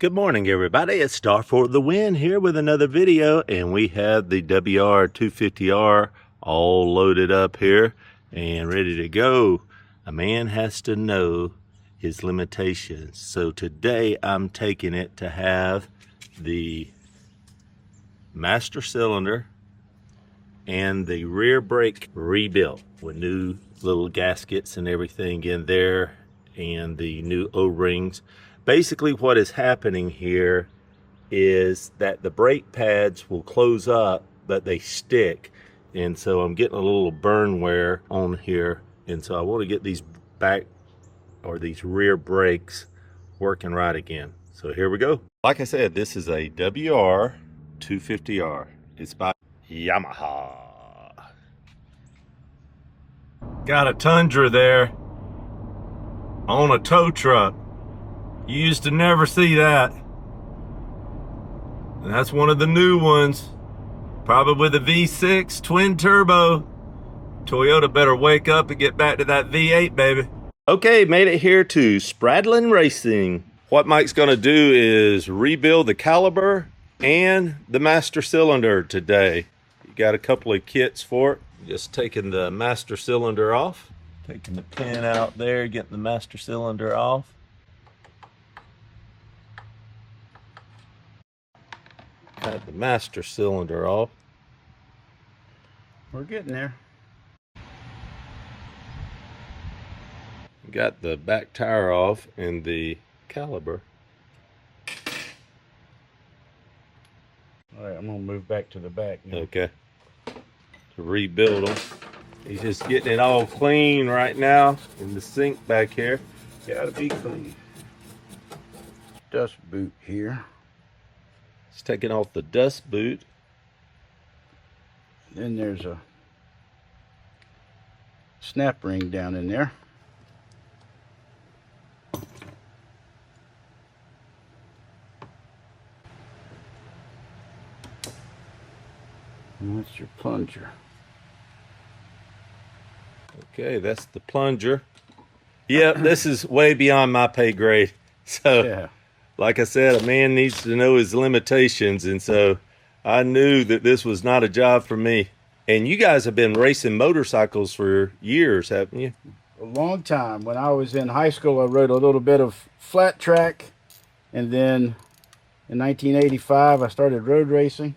Good morning, everybody. It's Star for the Win here with another video, and we have the WR250R all loaded up here and ready to go. A man has to know his limitations, so today I'm taking it to have the master cylinder and the rear brake rebuilt with new little gaskets and everything in there and the new O-rings. Basically what is happening here is that the brake pads will close up but they stick, and so I'm getting a little burn wear on here, and so I want to get these back or these rear brakes working right again. So here we go. Like I said, this is a WR250R. It's by Yamaha. Got a Tundra there on a tow truck. You used to never see that. And that's one of the new ones. Probably with a V6 twin turbo. Toyota better wake up and get back to that V8, baby. Okay, made it here to Spradlin Racing. What Mike's gonna do is rebuild the caliper and the master cylinder today. You got a couple of kits for it. Just taking the master cylinder off. Taking the pin out there, getting the master cylinder off. Got the master cylinder off. We're getting there. Got the back tire off and the caliper. All right, I'm gonna move back to the back now. Okay. To rebuild them. He's just getting it all clean right now in the sink back here. Gotta be clean. Dust boot here. He's taking off the dust boot. Then there's a snap ring down in there. And that's your plunger. Okay, that's the plunger. Yep, this is way beyond my pay grade. So, Yeah. like I said, a man needs to know his limitations, and so I knew that this was not a job for me. And you guys have been racing motorcycles for years, haven't you? A long time. When I was in high school, I rode a little bit of flat track, and then in 1985 I started road racing,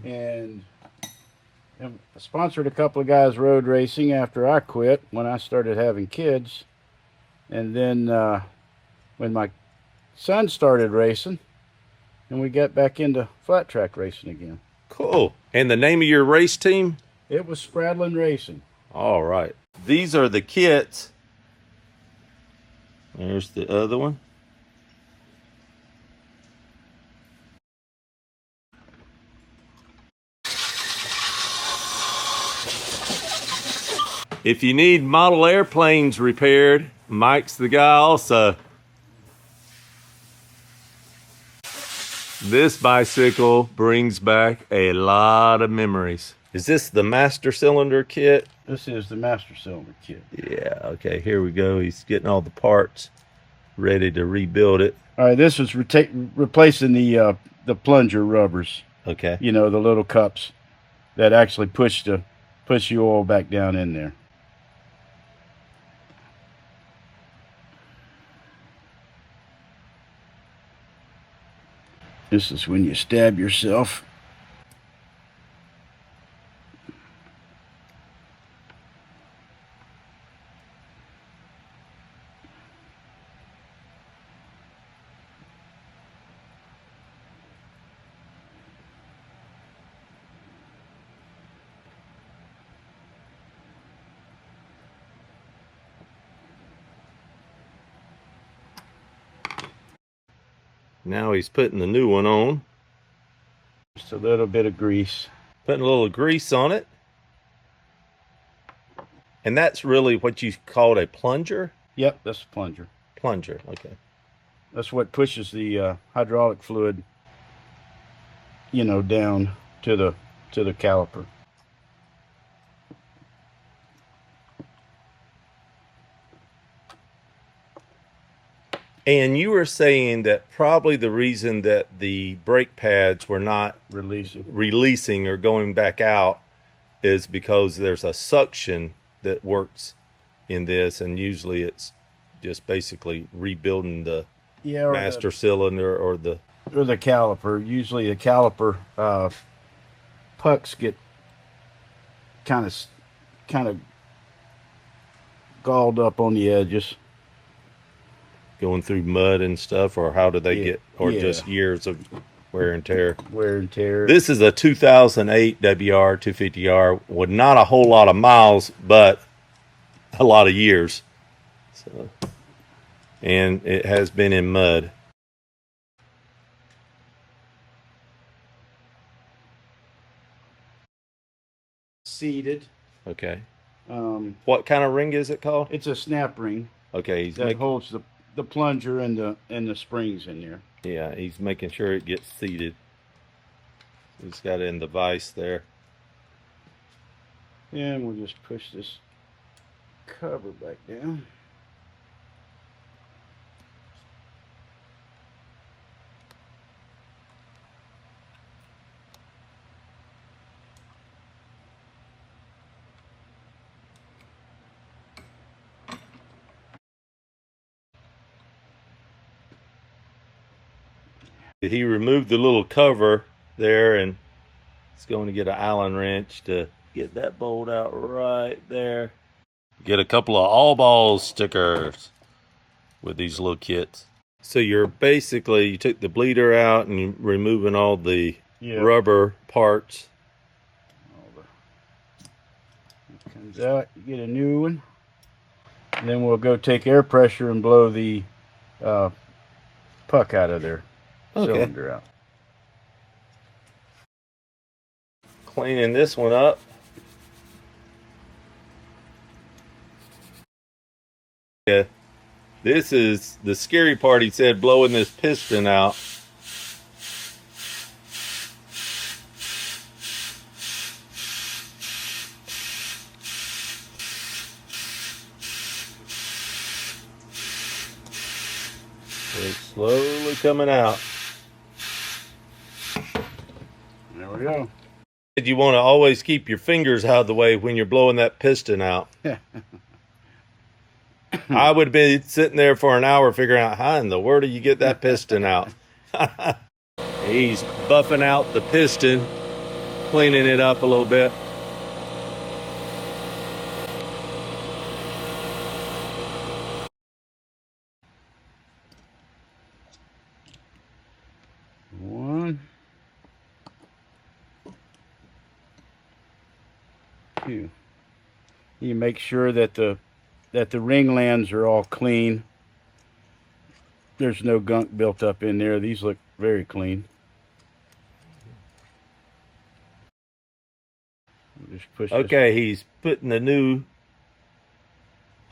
and I sponsored a couple of guys road racing after I quit when I started having kids. And then when my son started racing, and we got back into flat track racing again. Cool. And the name of your race team? It was Spradlin Racing. All right. These are the kits. There's the other one. If you need model airplanes repaired, Mike's the guy also. This bicycle brings back a lot of memories. Is this the master cylinder kit? This is the master cylinder kit. Yeah, okay, here we go. He's getting all the parts ready to rebuild it. All right, this was replacing the plunger rubbers. Okay. You know, the little cups that actually push the oil back down in there. This is when you stab yourself. Now he's putting the new one on. Just a little bit of grease. Putting a little grease on it. And that's really what you called a plunger? Yep, that's a plunger. Plunger, okay. That's what pushes the hydraulic fluid, you know, down to the caliper. And you were saying that probably the reason that the brake pads were not releasing or going back out is because there's a suction that works in this, and usually it's just basically rebuilding the master cylinder or the caliper. Usually the caliper pucks get kind of galled up on the edges. Going through mud and stuff, or how do they get, or just years of wear and tear? Wear and tear. This is a 2008 WR250R with not a whole lot of miles, but a lot of years. So, and it has been in mud. Seated. Okay. What kind of ring is it called? It's a snap ring. Okay, that holds the plunger and the springs in there. Yeah, he's making sure it gets seated. He's got it in the vise there. And we'll just push this cover back down. He removed the little cover there, and it's going to get an Allen wrench to get that bolt out right there. Get a couple of all balls stickers with these little kits. So you're basically, you took the bleeder out and you're removing all the rubber parts. It comes out, you get a new one. And then we'll go take air pressure and blow the puck out of there. Cylinder out. Cleaning this one up. Yeah, this is the scary part. He said blowing this piston out. It's slowly coming out. There we go. You want to always keep your fingers out of the way when you're blowing that piston out. I would be sitting there for an hour figuring out how in the world do you get that piston out. He's buffing out the piston, cleaning it up a little bit. One, two. You make sure that the ring lands are all clean. There's no gunk built up in there. These look very clean. Just push okay, he's putting the new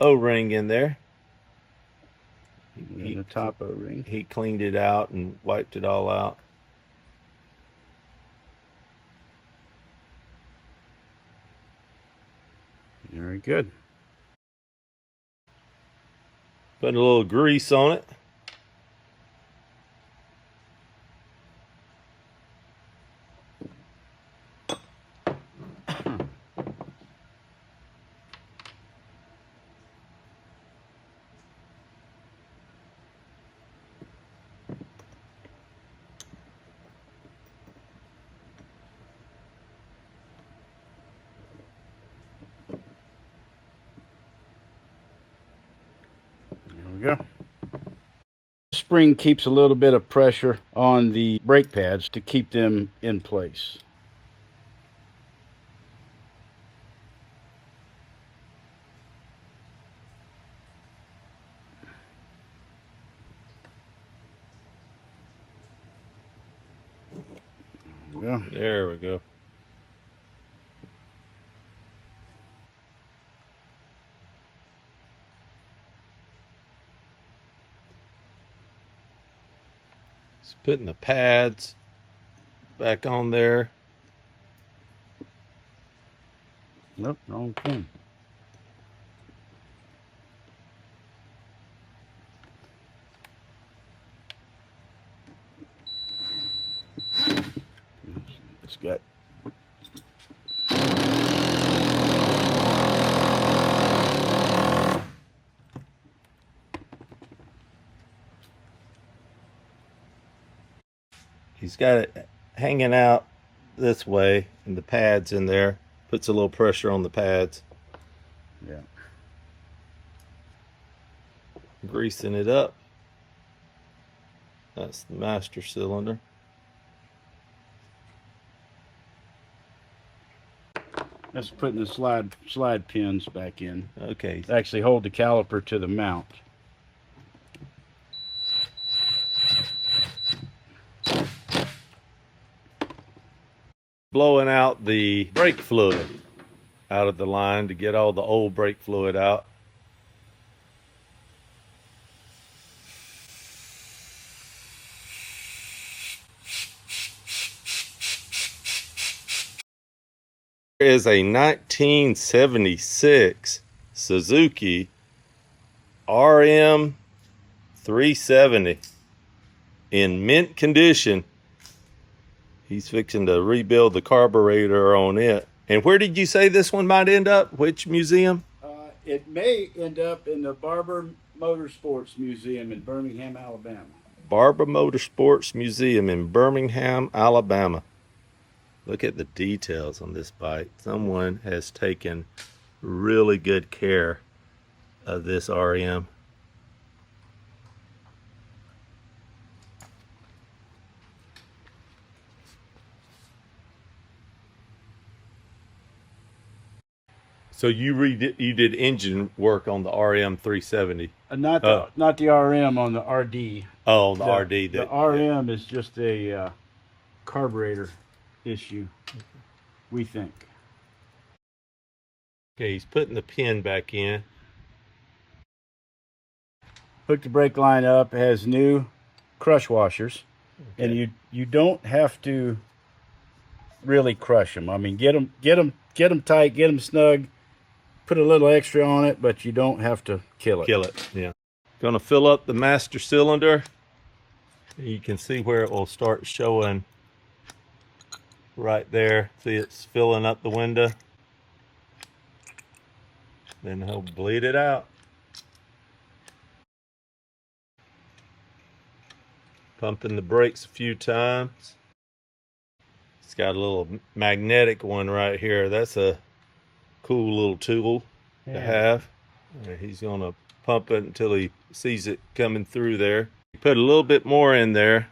O-ring in there. The top O-ring. He cleaned it out and wiped it all out. Very good. Putting a little grease on it. There we go. Spring keeps a little bit of pressure on the brake pads to keep them in place. There we go. Just putting the pads back on there. Nope, wrong pin. it's got. He's got it hanging out this way, and the pads in there. Puts a little pressure on the pads. Yeah. Greasing it up. That's the master cylinder. That's putting the slide pins back in. Okay. To actually hold the caliper to the mount. Blowing out the brake fluid out of the line to get all the old brake fluid out. There is a 1976 Suzuki RM370 in mint condition. He's fixing to rebuild the carburetor on it. And where did you say this one might end up? Which museum? It may end up in the Barber Motorsports Museum in Birmingham, Alabama. Barber Motorsports Museum in Birmingham, Alabama. Look at the details on this bike. Someone has taken really good care of this RM. So you did engine work on the RM370? Not the RM, on the RD. Oh, the RD. The RM is just a carburetor issue, we think. Okay, he's putting the pin back in. Hooked the brake line up. It has new crush washers, and you don't have to really crush them. I mean, get them tight, get them snug. Put a little extra on it, but you don't have to kill it. Kill it, yeah. Gonna fill up the master cylinder. You can see where it will start showing right there. See, it's filling up the window. Then he'll bleed it out. Pumping the brakes a few times. It's got a little magnetic one right here. That's a cool little tool to have. He's gonna pump it until he sees it coming through there. Put a little bit more in there.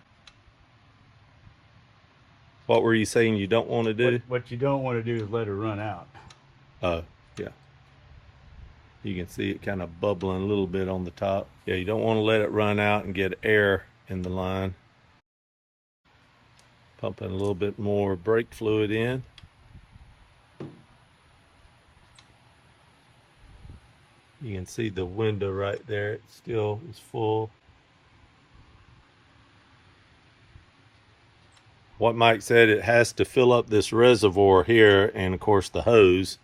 What were you saying you don't want to do? What you don't want to do is let it run out. Oh, yeah. You can see it kind of bubbling a little bit on the top. Yeah, you don't want to let it run out and get air in the line. Pumping a little bit more brake fluid in. You can see the window right there. It still is full. What Mike said, it has to fill up this reservoir here and of course the hose,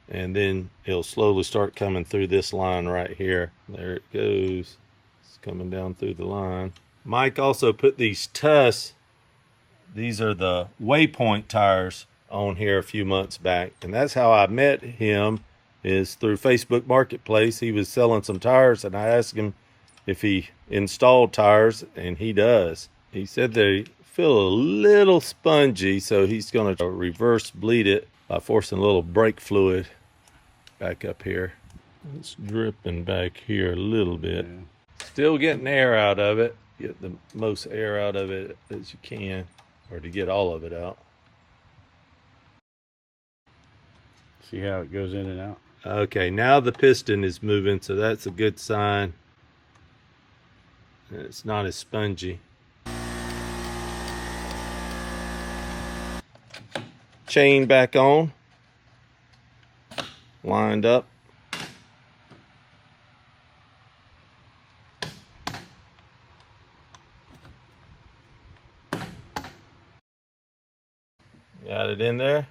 and then it'll slowly start coming through this line right here. There it goes. It's coming down through the line. Mike also put these Tuss, these are the Waypoint tires, on here a few months back, and that's how I met him, is through Facebook Marketplace. He was selling some tires and I asked him if he installed tires, and he does. He said they feel a little spongy, so he's going to reverse bleed it by forcing a little brake fluid back up here. It's dripping back here a little bit. Yeah. Still getting air out of it. Get the most air out of it as you can, or to get all of it out. See how it goes in and out? Okay, now the piston is moving, so that's a good sign. It's not as spongy. Chain back on. Lined up. Got it in there.